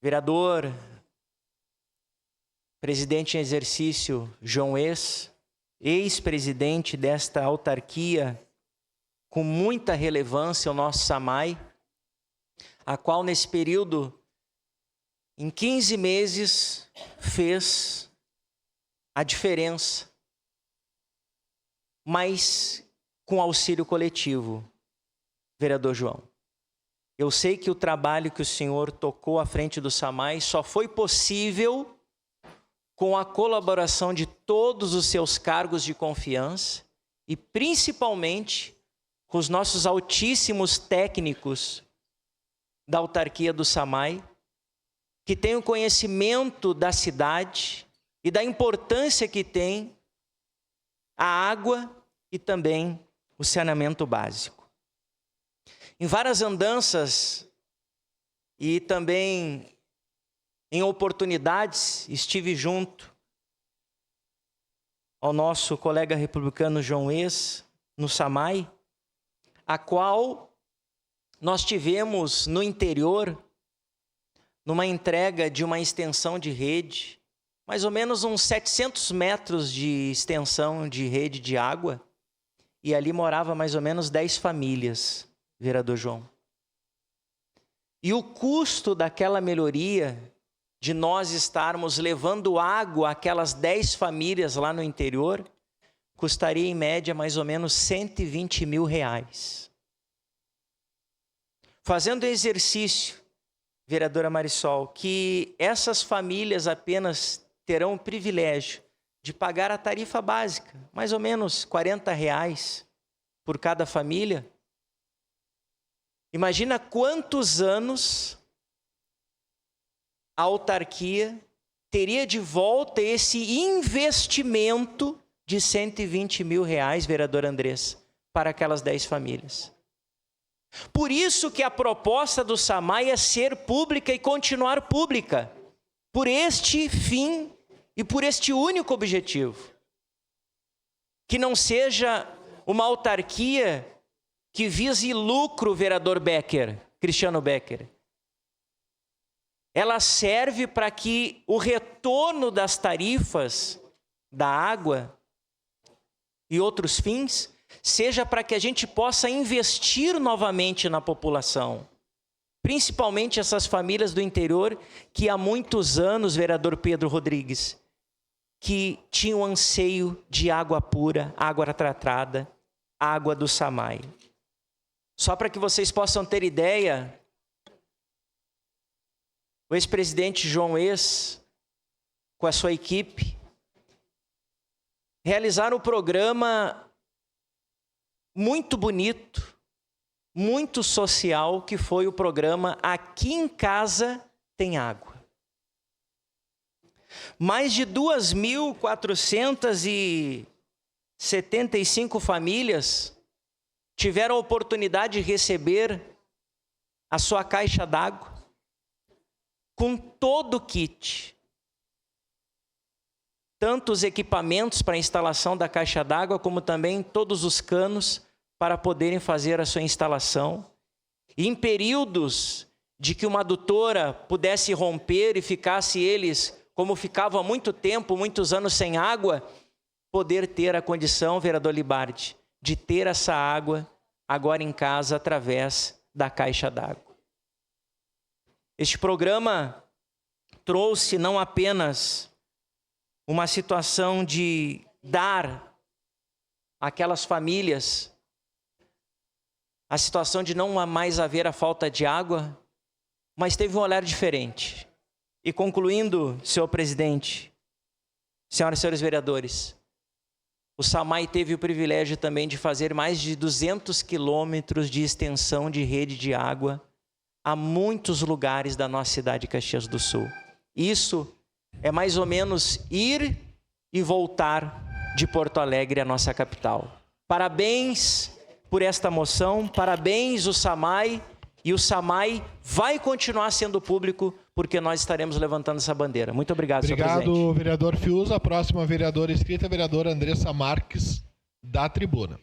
vereador, presidente em exercício João ex-presidente desta autarquia, com muita relevância, o nosso SAMAI, a qual nesse período, em 15 meses, fez a diferença, mas com auxílio coletivo, vereador João. Eu sei que o trabalho que o senhor tocou à frente do SAMAI só foi possível com a colaboração de todos os seus cargos de confiança e principalmente com os nossos altíssimos técnicos da autarquia do SAMAI, que têm o conhecimento da cidade e da importância que tem a água e também o saneamento básico. Em várias andanças e também em oportunidades, estive junto ao nosso colega republicano João no SAMAI, a qual nós tivemos no interior, numa entrega de uma extensão de rede, mais ou menos uns 700 metros de extensão de rede de água, e ali morava mais ou menos 10 famílias, vereador João. E o custo daquela melhoria, de nós estarmos levando água àquelas 10 famílias lá no interior, custaria em média mais ou menos R$120 mil. Fazendo exercício, vereadora Marisol, que essas famílias apenas terão o privilégio de pagar a tarifa básica, mais ou menos R$40 por cada família. Imagina quantos anos a autarquia teria de volta esse investimento de R$120 mil, vereador Andressa, para aquelas 10 famílias. Por isso que a proposta do SAMAI é ser pública e continuar pública, por este fim e por este único objetivo. Que não seja uma autarquia que vise lucro, vereador Cristiano Becker. Ela serve para que o retorno das tarifas da água e outros fins seja para que a gente possa investir novamente na população. Principalmente essas famílias do interior que há muitos anos, vereador Pedro Rodrigues, que tinham anseio de água pura, água tratada, água do SAMAI. Só para que vocês possam ter ideia, o ex-presidente João com a sua equipe, realizaram um programa muito bonito, muito social, que foi o programa Aqui em Casa Tem Água. Mais de 2.475 famílias tiveram a oportunidade de receber a sua caixa d'água com todo o kit. Tanto os equipamentos para a instalação da caixa d'água, como também todos os canos para poderem fazer a sua instalação. E em períodos de que uma adutora pudesse romper e ficasse eles, como ficavam há muito tempo, muitos anos sem água, poder ter a condição, vereador Libardi, de ter essa água agora em casa através da caixa d'água. Este programa trouxe não apenas uma situação de dar àquelas famílias a situação de não mais haver a falta de água, mas teve um olhar diferente. E concluindo, senhor presidente, senhoras e senhores vereadores, o SAMAI teve o privilégio também de fazer mais de 200 quilômetros de extensão de rede de água a muitos lugares da nossa cidade de Caxias do Sul. Isso é mais ou menos ir e voltar de Porto Alegre, a nossa capital. Parabéns por esta moção, parabéns o SAMAI, e o SAMAI vai continuar sendo público, porque nós estaremos levantando essa bandeira. Muito obrigado, senhor presidente. Obrigado, vereador Fius. A próxima vereadora inscrita é a vereadora Andressa Marques, da tribuna.